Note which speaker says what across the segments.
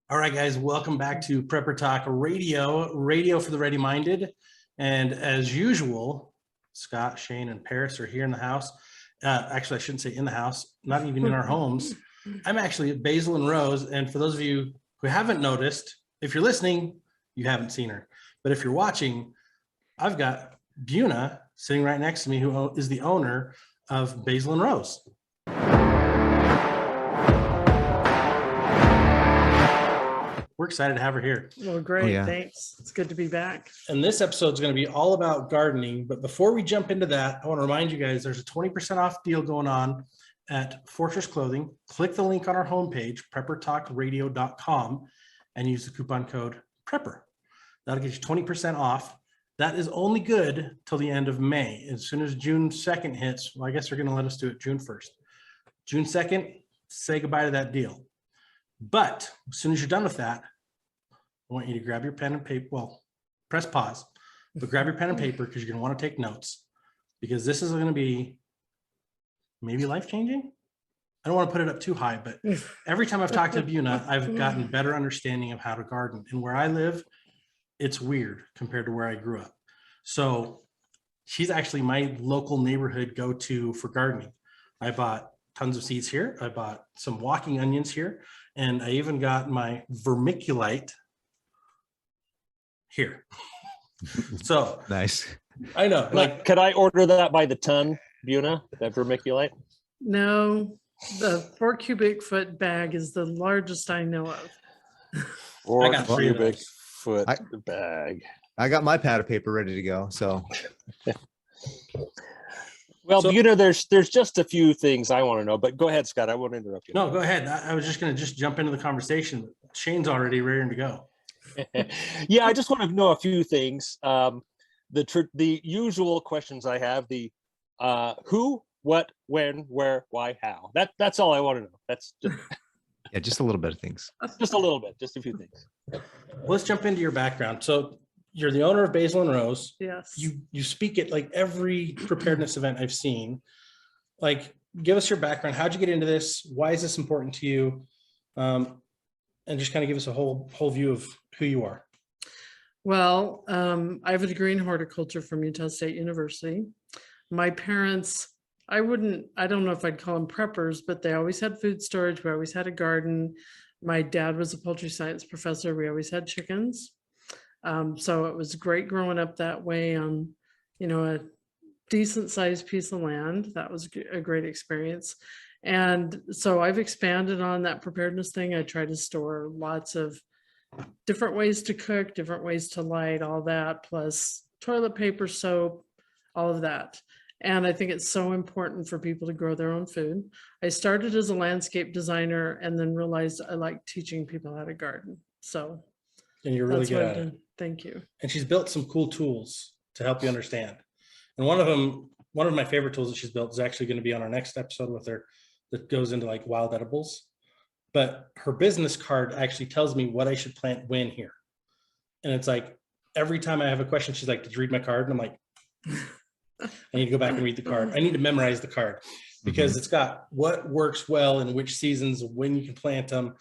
Speaker 1: All right, guys, welcome back to Prepper Talk Radio for the ready-minded. And as usual, Scott, Shane, and Paris are here in the house. Actually, I shouldn't say in the house, not even in our homes. I'm actually at Basin and Rose. And for those of you who haven't noticed, if you're listening, you haven't seen her. But if you're watching, I've got Buena sitting right next to me, who is the owner of Basin and Rose. We're excited to have her here.
Speaker 2: Well, great. Thanks. It's good to be back.
Speaker 1: And this episode is going to be all about gardening. But before we jump into that, I want to remind you guys there's a 20% off deal going on at Fortress Clothing. Click the link on our homepage, preppertalkradio.com, and use the coupon code PREPPER. That'll get you 20% off. That is only good till the end of May. As soon as June 2nd hits, well, I guess they're going to let us do it June 1st. June 2nd, say goodbye to that deal. But as soon as you're done with that, I want you to grab your pen and paper. Well, press pause, but grab your pen and paper because you're going to want to take notes, because this is going to be maybe life-changing. I don't want to put it up too high, but every time I've talked to Buena, I've gotten better understanding of how to garden. And where I live, it's weird compared to where I grew up. So she's actually my local neighborhood go-to for gardening. I bought tons of seeds here. I bought some walking onions here. And I even got my vermiculite here. So
Speaker 3: nice.
Speaker 1: I know.
Speaker 4: Like, could I order that by the ton, Buena, that vermiculite?
Speaker 2: No, the 4 cubic foot bag is the largest I know of.
Speaker 4: 4 cubic foot bag.
Speaker 3: I got my pad of paper ready to go. So
Speaker 4: well, Buena, there's just a few things I want to know, but go ahead, Scott. I won't interrupt you.
Speaker 1: No, go ahead. I was just going to jump into the conversation. Shane's already ready to go.
Speaker 4: Yeah, I just want to know a few things. The usual questions I have: the who, what, when, where, why, how. That's all I want to know. That's just
Speaker 3: yeah, just a little bit of things.
Speaker 4: Just a little bit, just a few things.
Speaker 1: Let's jump into your background. So you're the owner of Basin and Rose.
Speaker 2: Yes.
Speaker 1: You speak at like every preparedness event I've seen. Like, give us your background. How'd you get into this? Why is this important to you? And just kind of give us a whole view of who you are.
Speaker 2: Well, I have a degree in horticulture from Utah State University. My parents, I don't know if I'd call them preppers, but they always had food storage. We always had a garden. My dad was a poultry science professor. We always had chickens. So it was great growing up that way on, a decent sized piece of land. That was a great experience. And so I've expanded on that preparedness thing. I try to store lots of different ways to cook, different ways to light, all that, plus toilet paper, soap, all of that. And I think it's so important for people to grow their own food. I started as a landscape designer and then realized I like teaching people how to garden. So
Speaker 1: and you're really good at it.
Speaker 2: Thank you.
Speaker 1: And she's built some cool tools to help you understand. And one of my favorite tools that she's built is actually going to be on our next episode with her, that goes into like wild edibles. But her business card actually tells me what I should plant when here. And it's like, every time I have a question, she's like, did you read my card? And I'm like, I need to go back and read the card. I need to memorize the card because it's got what works well in which seasons, when you can plant them.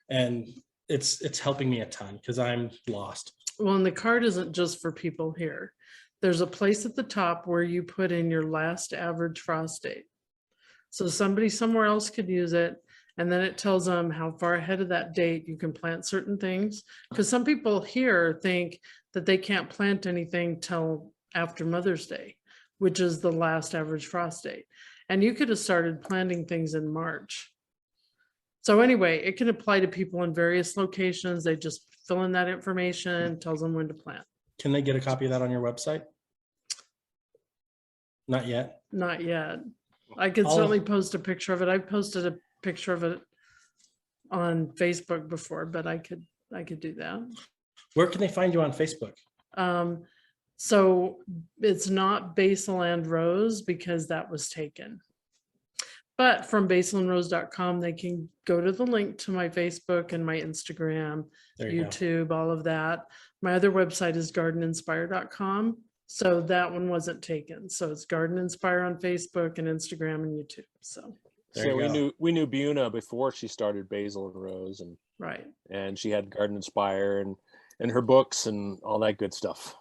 Speaker 1: And it's helping me a ton because I'm lost.
Speaker 2: Well, and the card isn't just for people here. There's a place at the top where you put in your last average frost date. So somebody somewhere else could use it. And then it tells them how far ahead of that date you can plant certain things. Because some people here think that they can't plant anything till after Mother's Day, which is the last average frost date. And you could have started planting things in March. So anyway, it can apply to people in various locations. They just fill in that information, tells them when to plant.
Speaker 1: Can they get a copy of that on your website? Not yet.
Speaker 2: Not yet. I could certainly post a picture of it. I've posted a picture of it on Facebook before, but I could do that.
Speaker 1: Where can they find you on Facebook?
Speaker 2: So it's not Basin and Rose because that was taken. But from basinandrose.com, they can go to the link to my Facebook and my Instagram, YouTube, all of that. My other website is gardeninspire.com. So that one wasn't taken. So it's Garden Inspire on Facebook and Instagram and YouTube. So
Speaker 4: we knew Buena before she started Basil and Rose, and
Speaker 2: Right.
Speaker 4: and she had Garden Inspire and her books and all that good stuff.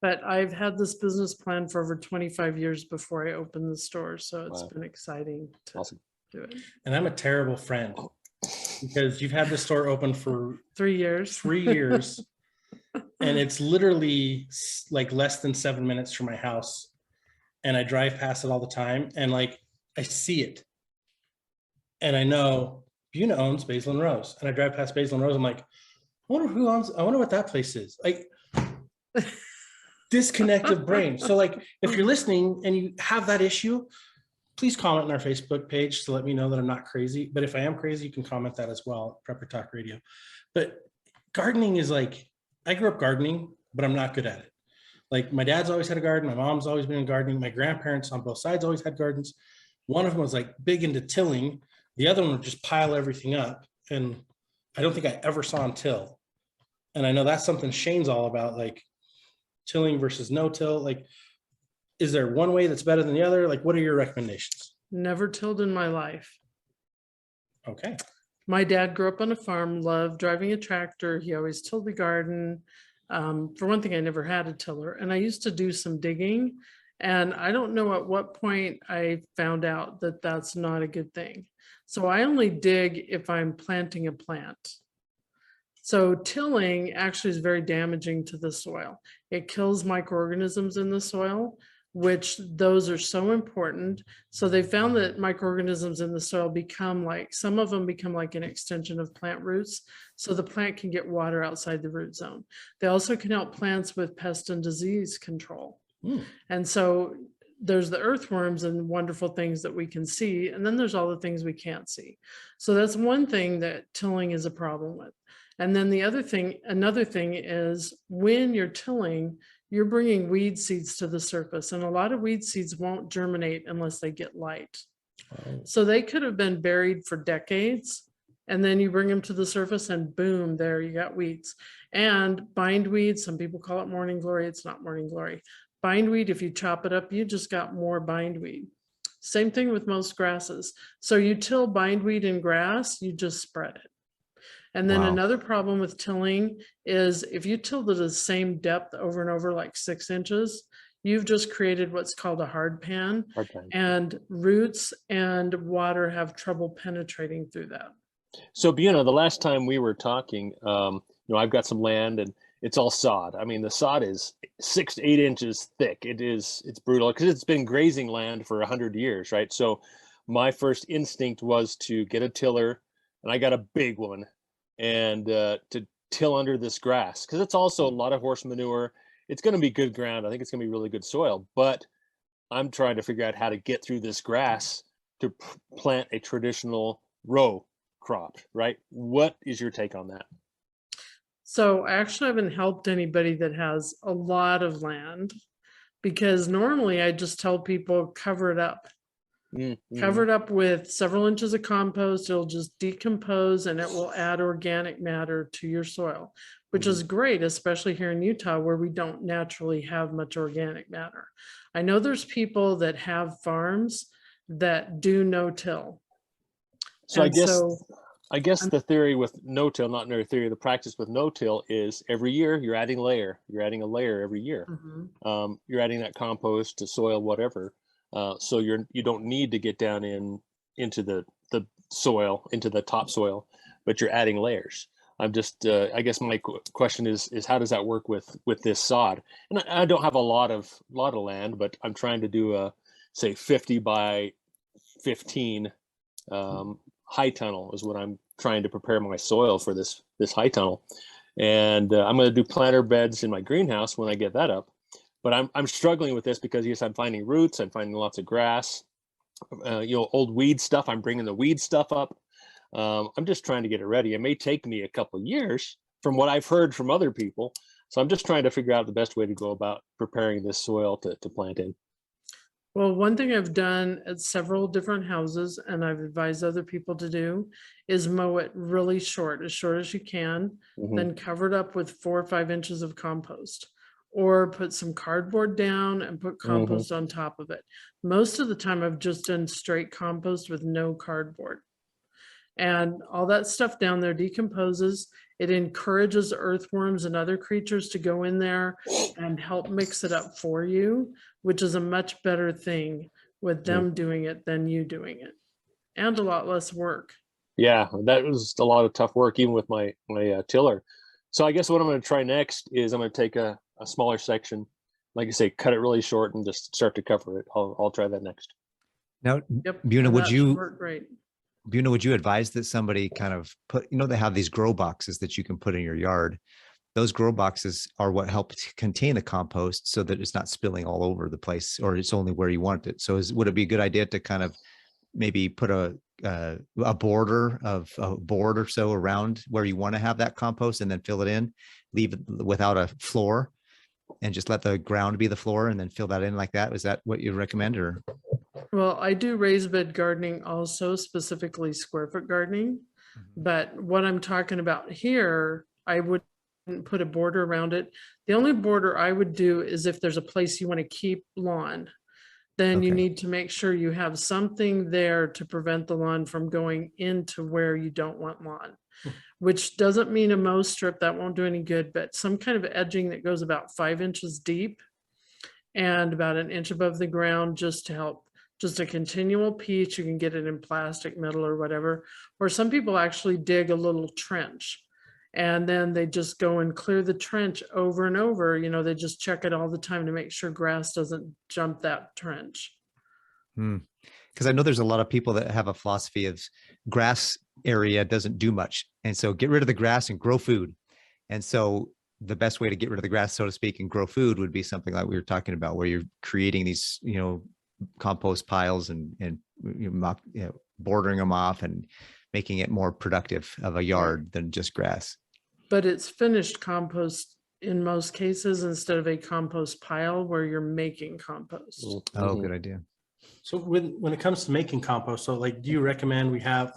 Speaker 2: But I've had this business plan for over 25 years before I opened the store. So it's
Speaker 4: Wow.
Speaker 2: been exciting to
Speaker 4: Awesome.
Speaker 2: do it.
Speaker 1: And I'm a terrible friend because you've had the store open for
Speaker 2: 3 years.
Speaker 1: 3 years and it's literally like less than 7 minutes from my house. And I drive past it all the time and like I see it. And I know Buena owns Basin and Rose. And I drive past Basin and Rose. I'm like, I wonder what that place is. Like disconnected brain. So like if you're listening and you have that issue, please comment on our Facebook page to let me know that I'm not crazy. But if I am crazy, you can comment that as well, Prepper Talk Radio. But gardening is like, I grew up gardening, but I'm not good at it. Like my dad's always had a garden. My mom's always been in gardening. My grandparents on both sides always had gardens. One of them was like big into tilling. The other one would just pile everything up. And I don't think I ever saw him till. And I know that's something Shane's all about, like tilling versus no till. Like, is there one way that's better than the other? Like, what are your recommendations?
Speaker 2: Never tilled in my life.
Speaker 1: Okay.
Speaker 2: My dad grew up on a farm, loved driving a tractor. He always tilled the garden. For one thing, I never had a tiller, and I used to do some digging. And I don't know at what point I found out that that's not a good thing. So I only dig if I'm planting a plant. So tilling actually is very damaging to the soil. It kills microorganisms in the soil, which those are so important. So they found that microorganisms in the soil become like, some of them become like an extension of plant roots. So the plant can get water outside the root zone. They also can help plants with pest and disease control. And so there's the earthworms and wonderful things that we can see. And then there's all the things we can't see. So that's one thing that tilling is a problem with. And then the other thing, another thing is when you're tilling, you're bringing weed seeds to the surface, and a lot of weed seeds won't germinate unless they get light. So they could have been buried for decades, and then you bring them to the surface and boom, there you got weeds. And bindweed, some people call it morning glory. It's not morning glory. Bindweed, if you chop it up, you just got more bindweed. Same thing with most grasses. So you till bindweed in grass, you just spread it. And then another problem with tilling is if you till to the same depth over and over, like 6 inches, you've just created what's called a hard pan, and roots and water have trouble penetrating through that.
Speaker 4: So Buena, the last time we were talking, I've got some land and it's all sod. I mean, the sod is 6 to 8 inches thick. It's brutal because it's been grazing land for 100 years, right? So my first instinct was to get a tiller, and I got a big one, and to till under this grass, because it's also a lot of horse manure. It's going to be good ground. I think it's going to be really good soil, but I'm trying to figure out how to get through this grass to plant a traditional row crop, right? What is your take on that?
Speaker 2: So I actually haven't helped anybody that has a lot of land, because normally I just tell people cover it up. Cover it up with several inches of compost. It'll just decompose and it will add organic matter to your soil, which is great, especially here in Utah where we don't naturally have much organic matter. I know there's people that have farms that do no-till.
Speaker 4: So I guess the theory with no-till, not their theory, the practice with no-till is every year you're adding layer. You're adding a layer every year. You're adding that compost to soil, whatever. So you don't need to get down into the soil, into the topsoil, but you're adding layers. I'm just, I guess my question is how does that work with this sod? And I don't have a lot of land, but I'm trying to do a, say, 50 by 15 high tunnel is what I'm trying to prepare my soil for, this high tunnel. And I'm going to do planter beds in my greenhouse when I get that up. But I'm struggling with this because, yes, I'm finding roots, I'm finding lots of grass, old weed stuff. I'm bringing the weed stuff up. I'm just trying to get it ready. It may take me a couple of years from what I've heard from other people. So I'm just trying to figure out the best way to go about preparing this soil to plant in.
Speaker 2: Well, one thing I've done at several different houses, and I've advised other people to do, is mow it really short as you can, then cover it up with 4 or 5 inches of compost, or put some cardboard down and put compost on top of it. Most of the time I've just done straight compost with no cardboard. And all that stuff down there decomposes. It encourages earthworms and other creatures to go in there and help mix it up for you, which is a much better thing with them doing it than you doing it, and a lot less work.
Speaker 4: Yeah, that was a lot of tough work, even with my tiller. So I guess what I'm going to try next is I'm going to take a smaller section, like I say, cut it really short and just start to cover it. I'll try that next.
Speaker 3: Now,
Speaker 2: Yep.
Speaker 3: Buena,
Speaker 2: and
Speaker 3: would
Speaker 2: that should
Speaker 3: you
Speaker 2: work great.
Speaker 3: Buena, would you advise that somebody kind of put, they have these grow boxes that you can put in your yard. Those grow boxes are what help to contain the compost so that it's not spilling all over the place, or it's only where you want it. So would it be a good idea to kind of maybe put a border of a board or so around where you want to have that compost and then fill it in, leave it without a floor, and just let the ground be the floor and then fill that in like that? Is that what you recommend? Or
Speaker 2: Well, I do raised bed gardening also, specifically square foot gardening. But what I'm talking about here, I wouldn't put a border around it. The only border I would do is if there's a place you want to keep lawn, then you
Speaker 3: Okay.
Speaker 2: need to make sure you have something there to prevent the lawn from going into where you don't want lawn, which doesn't mean a mow strip, that won't do any good, but some kind of edging that goes about 5 inches deep and about an inch above the ground, just to help. Just a continual piece. You can get it in plastic, metal, or whatever. Or some people actually dig a little trench and then they just go and clear the trench over and over. They just check it all the time to make sure grass doesn't jump that trench.
Speaker 3: Because I know there's a lot of people that have a philosophy of grass area doesn't do much. And so get rid of the grass and grow food. And so the best way to get rid of the grass, so to speak, and grow food would be something like we were talking about, where you're creating these, compost piles and bordering them off and making it more productive of a yard than just grass.
Speaker 2: But it's finished compost in most cases instead of a compost pile where you're making compost.
Speaker 3: Oh, good idea.
Speaker 1: So when it comes to making compost, so do you recommend we have,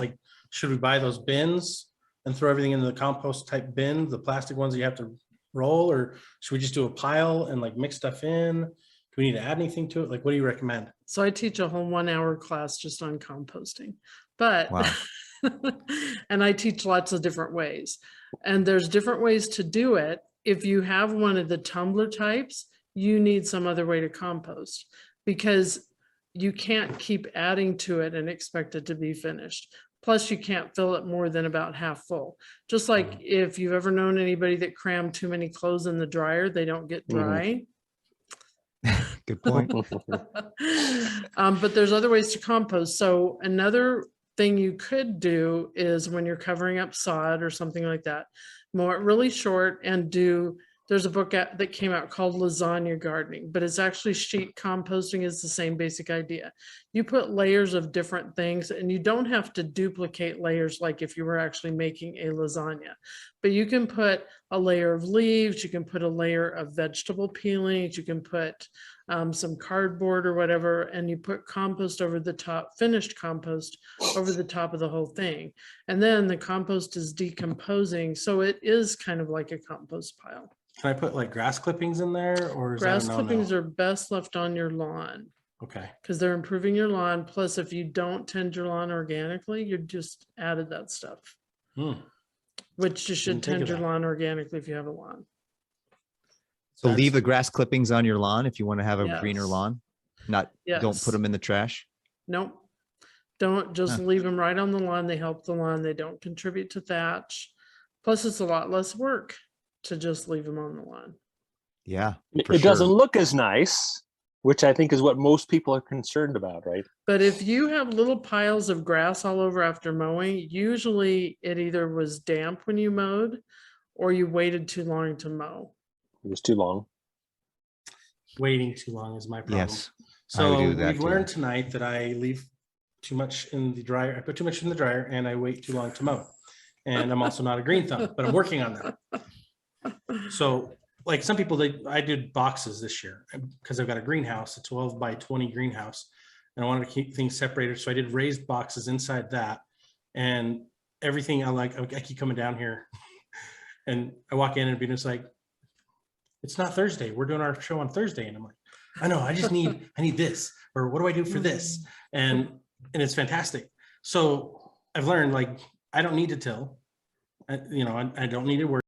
Speaker 1: should we buy those bins and throw everything into the compost type bin, the plastic ones that you have to roll, or should we just do a pile and mix stuff in? Do we need to add anything to it? What do you recommend?
Speaker 2: So I teach a whole 1 hour class just on composting, but,
Speaker 3: Wow.
Speaker 2: and I teach lots of different ways, and there's different ways to do it. If you have one of the tumbler types, you need some other way to compost, because you can't keep adding to it and expect it to be finished. Plus you can't fill it more than about half full. Just like if you've ever known anybody that crammed too many clothes in the dryer, they don't get dry.
Speaker 3: Good point.
Speaker 2: But there's other ways to compost. So another thing you could do is when you're covering up sod or something like that, mow it really short and there's a book that came out called Lasagna Gardening, but it's actually sheet composting is the same basic idea. You put layers of different things and you don't have to duplicate layers like if you were actually making a lasagna, but you can put a layer of leaves, you can put a layer of vegetable peelings, you can put some cardboard or whatever, and you put compost over the top, finished compost over the top of the whole thing. And then the compost is decomposing. So it is kind of like a compost pile.
Speaker 1: Can I put grass clippings in there, or is
Speaker 2: Grass
Speaker 1: that a no-no?
Speaker 2: clippings are best left on your lawn
Speaker 1: Okay.
Speaker 2: because they're improving your lawn. Plus, if you don't tend your lawn organically, you just added that stuff, which you should
Speaker 1: Didn't think
Speaker 2: tend
Speaker 1: of
Speaker 2: your
Speaker 1: that.
Speaker 2: lawn organically if you have a lawn.
Speaker 3: So
Speaker 1: That's-
Speaker 3: leave the grass clippings on your lawn if you want to have a greener
Speaker 2: Yes.
Speaker 3: lawn. Don't
Speaker 2: Yes.
Speaker 3: put them in the trash.
Speaker 2: Nope. Don't just
Speaker 3: Huh.
Speaker 2: leave them right on the lawn. They help the lawn. They don't contribute to thatch. Plus, it's a lot less work to just leave them on the lawn.
Speaker 3: Yeah.
Speaker 4: It
Speaker 3: for
Speaker 4: doesn't
Speaker 3: sure.
Speaker 4: look as nice, which I think is what most people are concerned about, right?
Speaker 2: But if you have little piles of grass all over after mowing, usually it either was damp when you mowed or you waited too long to mow.
Speaker 4: It was too long.
Speaker 1: Waiting too long is my problem.
Speaker 3: Yes. I
Speaker 1: So
Speaker 3: would do that
Speaker 1: we've
Speaker 3: too.
Speaker 1: learned tonight that I leave too much in the dryer. I put too much in the dryer and I wait too long to mow. And I'm also not a green thumb, but I'm working on that. So some people, I did boxes this year because I've got a greenhouse, a 12 by 20 greenhouse, and I wanted to keep things separated. So I did raised boxes inside that, and everything I keep coming down here and I walk in and Buena's like, it's not Thursday. We're doing our show on Thursday. And I'm like, I know, I need this, or what do I do for this? And it's fantastic. So I've learned, like, I don't need to till. I don't need to worry